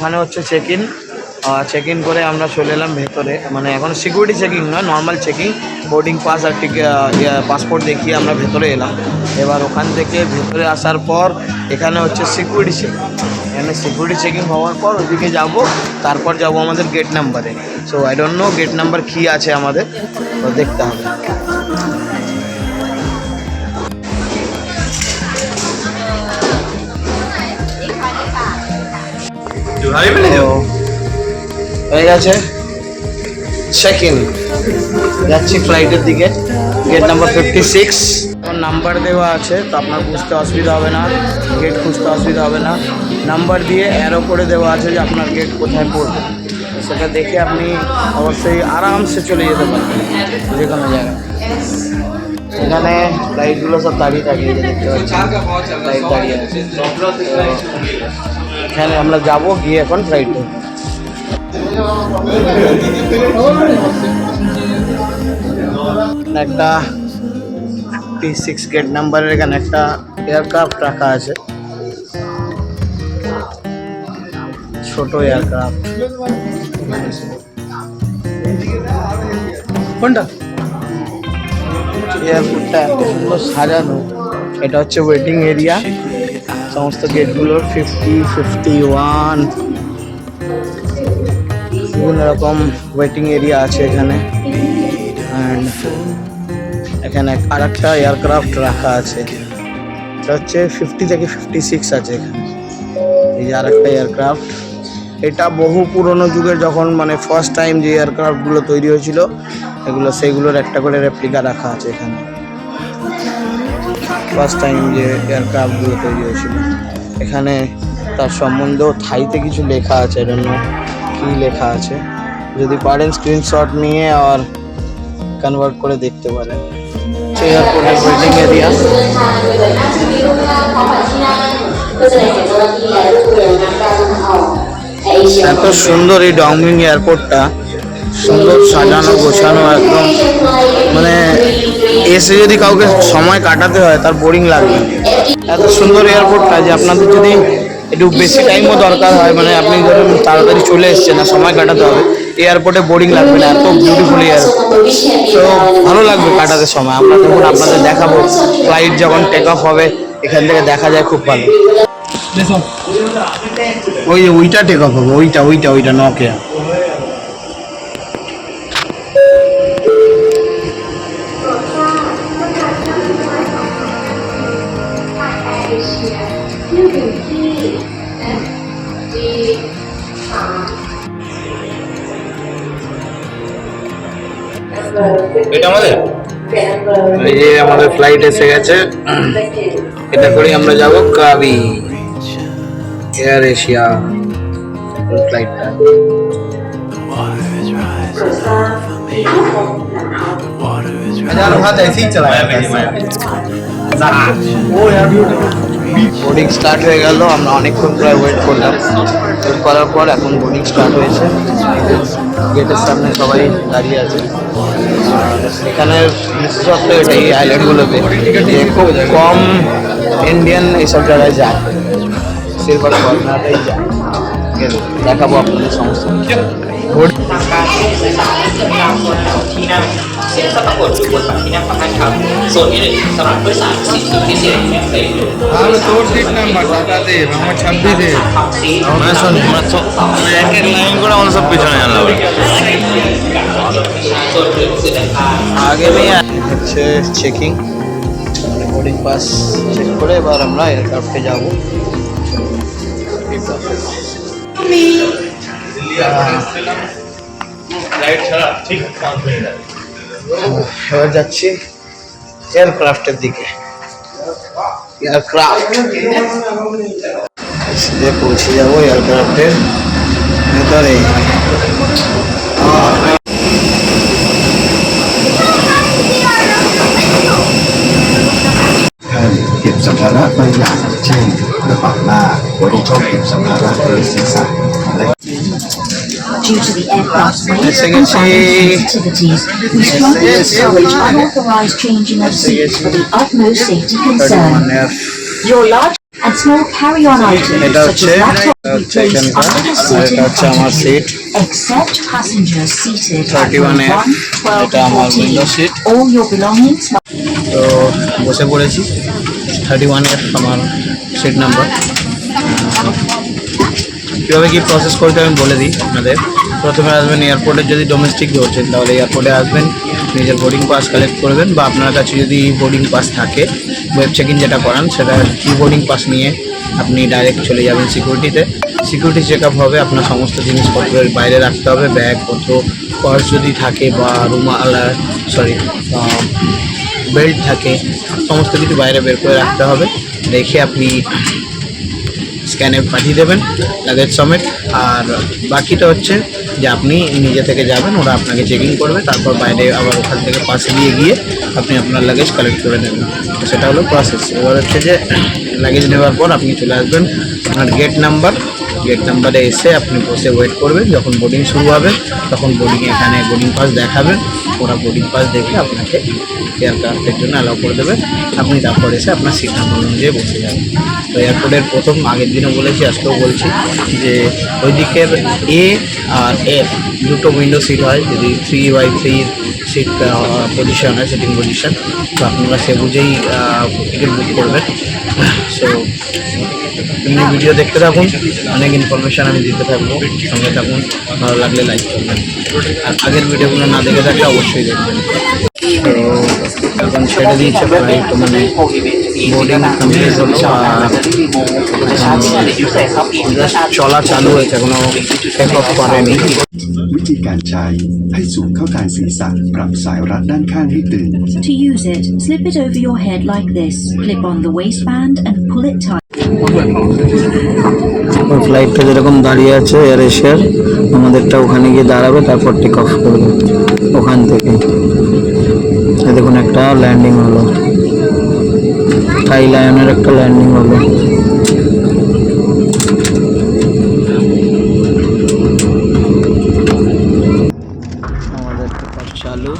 ওখানে হচ্ছে check in করে আমরা চলে এলাম ভেতরে। মানে এখন সিকিউরিটি চেকিং নয়, নর্মাল চেকিং, বোর্ডিং পাস আর পাসপোর্ট দেখিয়ে আমরা ভেতরে এলাম। এবার ওখান থেকে ভেতরে আসার পর এখানে হচ্ছে সিকিউরিটি চেকিং। এখানে সিকিউরিটি চেকিং হওয়ার পর ওদিকে যাব, তারপর যাব আমাদের গেট নাম্বারে। So I don't know gate number কী আছে আমাদের, তো দেখতে হবে। হয়ে গেছে চেক ইন, যাচ্ছি ফ্লাইটের দিকে। গেট নাম্বার 56 নাম্বার দেওয়া আছে, তো আপনার বুঝতে অসুবিধা হবে না, গেট খুঁজতে অসুবিধা হবে না। নাম্বার দিয়ে অ্যারো করে দেওয়া আছে যে আপনার গেট কোথায় পড়বে, সেটা দেখে আপনি অবশ্যই আরামসে চলে যেতে পারবেন যে কোনো জায়গায়। এখানে ফ্লাইটগুলো সব দাঁড়িয়ে থাকে, দেখতে পাচ্ছি ফ্লাইট দাঁড়িয়ে আছে। এখানে আমরা যাব, গিয়ে এখন ফ্লাইটে একটা 56 গেট নাম্বারের এখানে একটা এয়ারক্রাফট রাখা আছে, ছোট এয়ারক্রাফট। কোনটা? এয়ারপোর্টটা এত সুন্দর সাজানো। এটা হচ্ছে ওয়েটিং এরিয়া, সমস্ত গেটগুলোর 50, 51 বিভিন্ন রকম ওয়েটিং এরিয়া আছে এখানে। অ্যান্ড এখানে আর একটা এয়ারক্রাফট রাখা আছে, এটা হচ্ছে 50 থেকে 56 আছে এখানে। এই যে আর একটা এয়ারক্রাফট, এটা বহু পুরনো যুগের, যখন মানে ফার্স্ট টাইম যে এয়ারক্রাফটগুলো তৈরি হয়েছিল এগুলো, সেইগুলোর একটা করে রেপ্লিকা রাখা আছে এখানে। ফার্স্ট টাইম যে এয়ারক্রাফটগুলো তৈরি হয়েছিল, এখানে তার সম্বন্ধেও থাইতে কিছু লেখা আছে, এজন্য কী লেখা আছে যদি পারেন স্ক্রিনশট নিয়ে আর কনভার্ট করে দেখতে পারেন। এয়ারপোর্টের ওয়েটিং এরিয়া। এত সুন্দর এই ডংমিং এয়ারপোর্টটা, সুন্দর সাজানো গোছানো একদম। মানে এসে যদি কাউকে সময় কাটাতে হয় তার বোরিং লাগবে। এত সুন্দর এয়ারপোর্টটা যে আপনাদের যদি একটু বেশি টাইমও দরকার হয়, মানে আপনি ধরুন তাড়াতাড়ি চলে এসছেন না, সময় কাটাতে হবে, এয়ারপোর্টে বোরিং লাগবে না, এত বিউটিফুল এয়ারপোর্ট। তো ভালো লাগবে কাটাতে সময়। আমরা যখন আপনাদের দেখাবো ফ্লাইট যখন টেক অফ হবে, এখান থেকে দেখা যায় খুব ভালো। ওইটা টেক অফ হবে, ওইটা নকিয়া। এটা আমাদের, এই যে আমাদের ফ্লাইট এসে গেছে, এটা করে আমরা যাব কাবি এয়ার এশিয়া ফ্লাইটটা। বোর্ডিং স্টার্ট হয়ে গেল, আমরা অনেকক্ষণ প্রায় ওয়েট করলাম। ওয়েট করার পর এখন বোর্ডিং স্টার্ট হয়েছে। গেটের সামনে সবাই দাঁড়িয়ে আছে। এখানের বিশেষত্ব এটাই আইল্যান্ডগুলোতে যে খুব কম ইন্ডিয়ান এইসব জায়গায় যায়, বেশিরভাগ ফরেনাররাই যায়। দেখাবো আপনাদের সমস্ত। আগে হচ্ছে চেকিং, বোর্ডিং পাস চেক করে এবার আমরা এয়ারক্রাফটে যাবো। এবার যাচ্ছি এয়ারক্রাফটের দিকে। এয়ারক্রাফট পৌঁছে যাবো এয়ারক্রাফটের ভেতরে।เก็บสัมภาระบางอย่างเช่นกระเป๋าหน้าไว้ในช่องเก็บสัมภาระหรือศีรษะ Due to the aircraft's weight and activities, we strongly discourage unauthorized changing of seats for the utmost safety concern. Your large and small carry-on items এটা such হচ্ছে as laptops এটা will be হচ্ছে placed এখানকার, under the R seating এটা হচ্ছে আমার category. Seat Except passengers seated at 31 row এর, 1, 12 এটা and আমার 14. Window seat. All your belongings must তো বসে পড়েছি 31-এর আমার সিট নাম্বার। কীভাবে কী প্রসেস করতে আমি বলে দিই আপনাদের। প্রথমে আসবেন এয়ারপোর্টে, যদি ডোমেস্টিক ধরছেন তাহলে এয়ারপোর্টে আসবেন, নিজের বোর্ডিং পাস কালেক্ট করবেন, বা আপনার কাছে যদি বোর্ডিং পাস থাকে, ওয়েব চেক ইন যেটা করান সেটা ই বোর্ডিং পাস নিয়ে আপনি ডাইরেক্ট চলে যাবেন সিকিউরিটিতে। সিকিউরিটি চেক আপ হবে, আপনার সমস্ত জিনিসপত্রের বাইরে রাখতে হবে, ব্যাগপত্র, পার্স যদি থাকে বা রুমাল, সরি বেল্ট থাকে, সমস্ত কিছু বাইরে বের করে রাখতে হবে। রেখে আপনি স্ক্যানে পাঠিয়ে দেবেন লাগেজ সমেত। আর বাকিটা হচ্ছে যে আপনি নিজে থেকে যাবেন, ওরা আপনাকে চেকিং করবে, তারপর বাইরে আবার ওখান থেকে পাশে দিয়ে গিয়ে আপনি আপনার লাগেজ কালেক্ট করে নেবেন। তো সেটা হলো প্রসেস। এবার হচ্ছে যে লাগেজ নেওয়ার পর আপনি চলে আসবেন আপনার গেট নাম্বারে এসে আপনি বসে ওয়েট করবেন। যখন বোর্ডিং শুরু হবে তখন এখানে বোর্ডিং পাস দেখাবেন, ওরা বোর্ডিং পাস দেখে আপনাকে এয়ারক্রাফটের জন্য অ্যালাউ করে দেবে। আপনি তারপর এসে আপনার সিট নাম্বার অনুযায়ী বসে যাবেন। তো এয়ারপোর্টের প্রথম আগের দিনও বলেছি, আজকেও বলছি যে ওই দিকের এ আর এফ দুটো উইন্ডো সিট হয়। যদি 3x3 সিট পজিশন হয়, সিটিং পজিশন, তো আপনারা সে বুঝেই টিকিট বুক করবেন। সো এমনি ভিডিও দেখতে থাকুন, অনেক ইনফরমেশান আমি দিতে থাকবো, সঙ্গে থাকুন। ভালো লাগলে লাইক করবেন, আর আগের ভিডিওগুলো না দেখে থাকলে অবশ্যই দেখবেন। তো এখন ছেড়ে দিয়েছে ফ্লাইট, মানে বোর্ডিং কমপ্লিট হলো, আর জাস্ট চলা চালু হয়েছে, এখনো টেক অফ করেনি। วิธีการใช้ให้สูงเข้ากลางศีรษะปรับสายรัดด้านข้างให้ตึง To use it, slip it over your head like this, clip on the waistband and pull it tight. ফ্লাইটটা যেরকম দাঁড়িয়ে আছে এয়ার এশিয়ার, আমাদেরটা ওখানে গিয়ে দাঁড়াবে, তারপর টেক অফ করবে ওখান থেকে। দেখুন একটা ল্যান্ডিং হলো, থাই লায়নের একটা ল্যান্ডিং হলো। আমাদের টেক অফ চালু।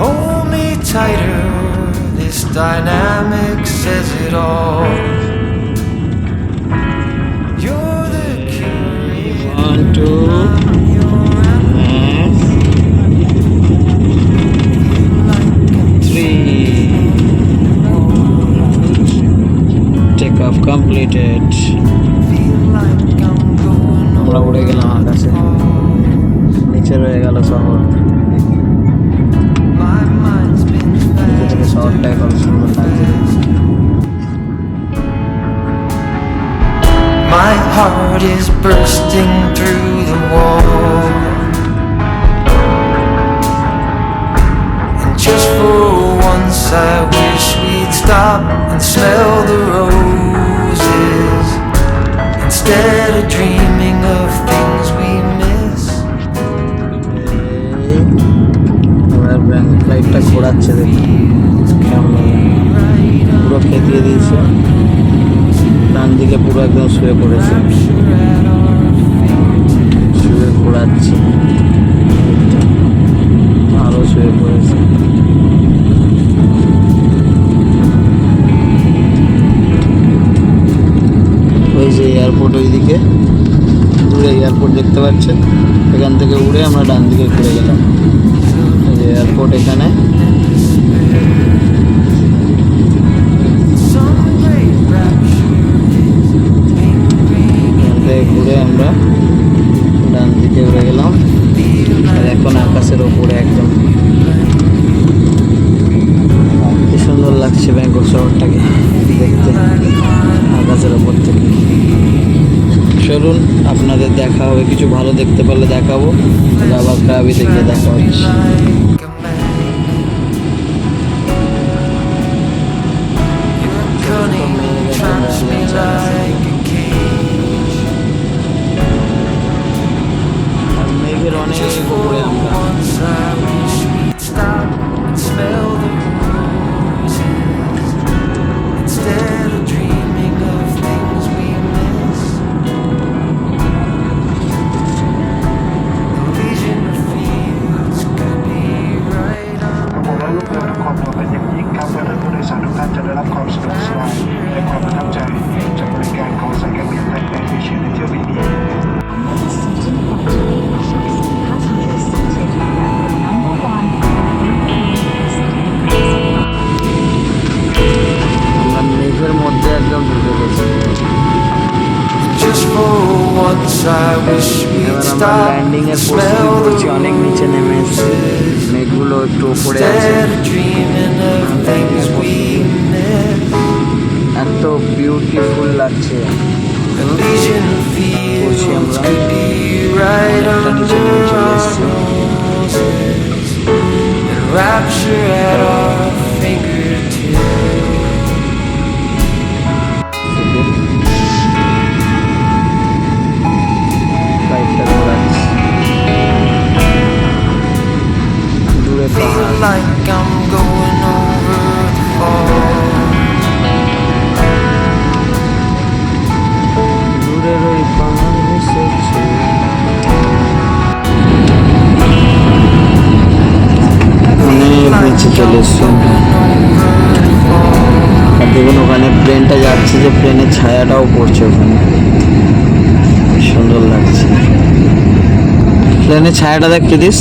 Hold me tighter, this dynamic says it all. You're the curious, 1, 2, and 3. Take off completed. feel like I'm going আমরা উড়ে গেলাম আকাশে, নিচে রয়ে গেল শহর। my mind's been নিচে থেকে শহরটাই কত সুন্দর লাগছে। My heart is bursting through the wall, and just for once I wish we'd stop and smell the roses instead of dreaming of things we miss. এবার ফ্লাইটটা ঘোরাচ্ছে, দেখুন কেমন লাগে। পুরো খেতিয়ে দিয়েছে, ডান দিকে পুরো একদম শুয়ে পড়েছে, শুয়ে ঘোরাচ্ছে, আরও শুয়ে পড়েছে। ওই যে এয়ারপোর্ট, ওইদিকে দূরে এয়ারপোর্ট দেখতে পাচ্ছেন, এখান থেকে উড়ে আমরা ডান দিকে ঘুরে গেলাম। এই যে এয়ারপোর্ট এখানে। এখান থেকে ঘুরে আমরা ডান দিকে উড়ে গেলাম, আর এখন আকাশের ওপরে একদম। কি সুন্দর লাগছে ব্যাংকক শহরটাকে দেখতে আকাশের ওপর থেকে। চলুন আপনাদের দেখা হবে, কিছু ভালো দেখতে পারলে দেখাবো, আবার কাবি দেখে দেখা হচ্ছে। মেঘের অনেক উপরে আমরা। I wish we'd এবার আমরা stop ল্যান্ডিং and এর প্রস্তুতি smell the করছি, অনেক নিচে নেমে এসেছে, মেঘগুলো একটু উপরে আছে, instead of dreaming of things we miss. এত বিউটিফুল লাগছে। Elysian fields could be right under our noses, and rapture at our fingertips. বাইকটা ঘোরাচ্ছি, দূরে Feel পাহাড়, like I'm going over the falls. দূরের ওই পাহাড় মিশেছে। অনেক নিচে চলে এসছি আমরা। আর দেখুন ওখানে প্লেনটা যাচ্ছে, যে প্লেনের ছায়াটাও পড়ছে ওখানে, সুন্দর লাগছে। প্লেনের ছায়াটা দেখতে দিস।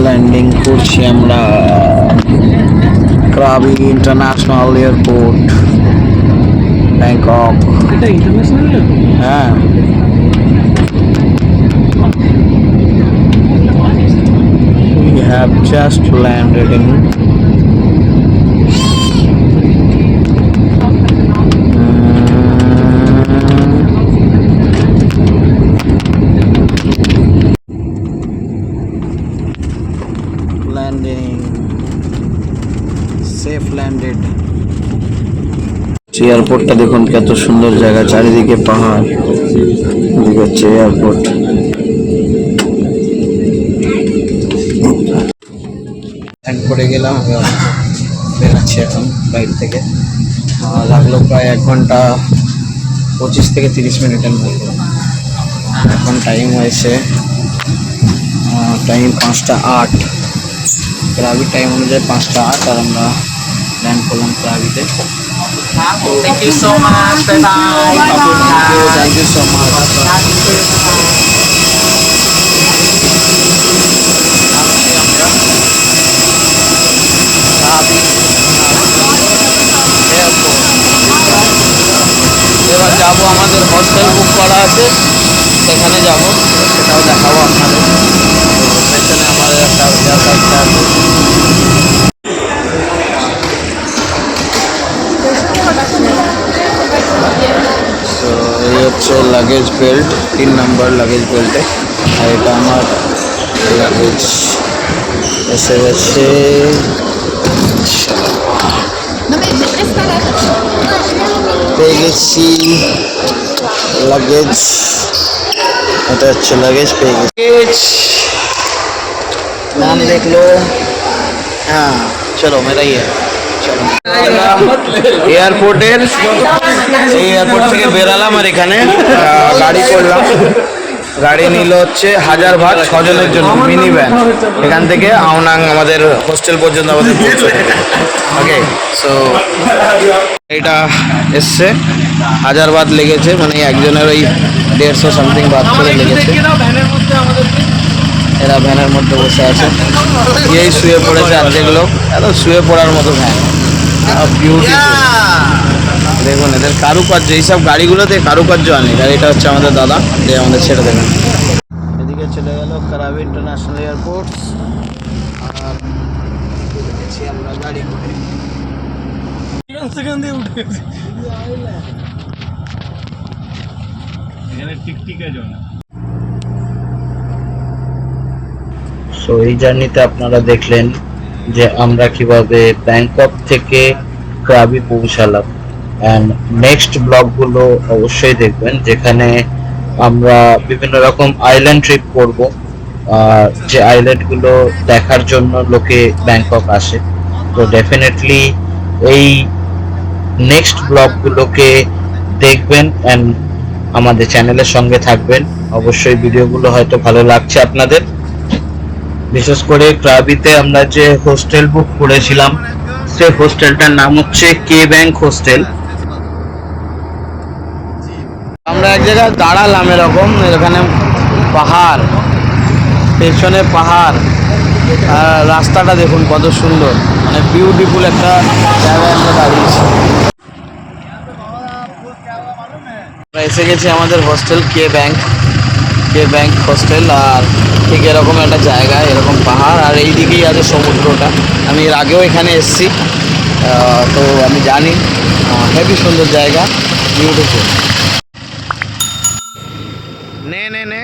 ল্যান্ডিং করছি আমরা ক্রাবি ইন্টারন্যাশনাল এয়ারপোর্ট, ব্যাংকক। এটা ইন্টারন্যাশনাল? হ্যাঁ, we have just landed in landing, safe landed। এয়ারপোর্টটা দেখুন কত সুন্দর জায়গা, চারিদিকে পাহাড়, এদিকে হচ্ছে এয়ারপোর্ট। ল্যান্ড করে গেলাম, বেরোচ্ছি এখন ফ্লাইট থেকে। লাগলো প্রায় 1 ঘন্টা 25 থেকে 30 মিনিটের মতো। এখন টাইম হয়েছে টাইম 5টা 8, ক্রাবির টাইম অনুযায়ী 5টা 8, আর আমরা ল্যান্ড করলাম ক্রাবিতে। Thank you so much. Bye bye. Thank you so much. এবার যাবো, আমাদের হস্টেল বুক করা আছে, সেখানে যাব, সেটাও দেখাবো আপনাদের। পেছনে আমাদের একটা এয়ারপোর্টটা আছে। তো এই হচ্ছে লাগেজ বেল্ট, 3 নম্বর লাগেজ বেল্টে, আর এটা আমার লাগেজ এসে গেছে। পেয়ে গেছি লাগেজ, এটা হচ্ছে লাগেজ, পেয়ে গেছি। নাম দেখলো, হ্যাঁ চলো মেরাই চলো। এয়ারপোর্টের এই এয়ারপোর্ট থেকে বেরালাম, আর এখানে গাড়ি করলাম। গাড়ি নিল হচ্ছে 1000 ভাগ 6 জনের জন্য, মিনি ভ্যান। এখান থেকে আওনাং আমাদের হোস্টেল পর্যন্ত আমাদের পৌঁছে দেবে। ওকে, সো এটা এসছে 1000 বাদ লেগেছে, মানে একজনের ওই 150 সামথিং বাদ করে লেগেছে। এরা ভ্যানের মধ্যে বসে আছে, এই শুয়ে পড়েছে অর্ধেক লোক, এত শুয়ে পড়ার মতো ভ্যান, বিউটিফুল। দেখুন এদের কারুকার্য, এইসব গাড়িগুলোতে কারুকার্য অনেক। আর এটা হচ্ছে আমাদের দাদা, যে আমাদের ছেড়ে দেবেন। এদিকে চলে গেল ক্রাবি ইন্টারন্যাশনাল এয়ারপোর্ট, আর গেছি আমরা গাড়ি করে। সো এই জার্নিতে আপনারা দেখলেন যে আমরা কিভাবে ব্যাংকক থেকে ক্রাবি পৌঁছালাম। অ্যান্ড নেক্সট ব্লগগুলো অবশ্যই দেখবেন, যেখানে আমরা বিভিন্ন রকম আইল্যান্ড ট্রিপ করব, যে আইল্যান্ডগুলো দেখার জন্য লোকে ব্যাংকক আসে। তো ডেফিনেটলি এই নেক্সট ব্লগগুলোকে দেখবেন অ্যান্ড আমাদের চ্যানেলের সঙ্গে থাকবেন। অবশ্যই ভিডিওগুলো হয়তো ভালো লাগছে আপনাদের। বিশেষ করে ক্রাবিতে আমরা যে হোস্টেল বুক করেছিলাম, সেই হোস্টেলটার নাম হচ্ছে কে ব্যাংক হোস্টেল। আমরা এক জায়গায় দাঁড়ালাম, এরকম এখানে পাহাড়, পেছনে পাহাড় আর রাস্তাটা দেখুন কত সুন্দর, মানে বিউটিফুল একটা জায়গায় আমরা দাঁড়িয়েছি। আমরা এসে গেছি আমাদের হোস্টেল কে ব্যাংক হোস্টেল। আর ঠিক এরকম একটা জায়গা, এরকম পাহাড়, আর এই দিকেই আছে সমুদ্রটা। আমি এর আগেও এখানে এসেছি, তো আমি জানি হেবি সুন্দর জায়গা, বিউটিফুল। নে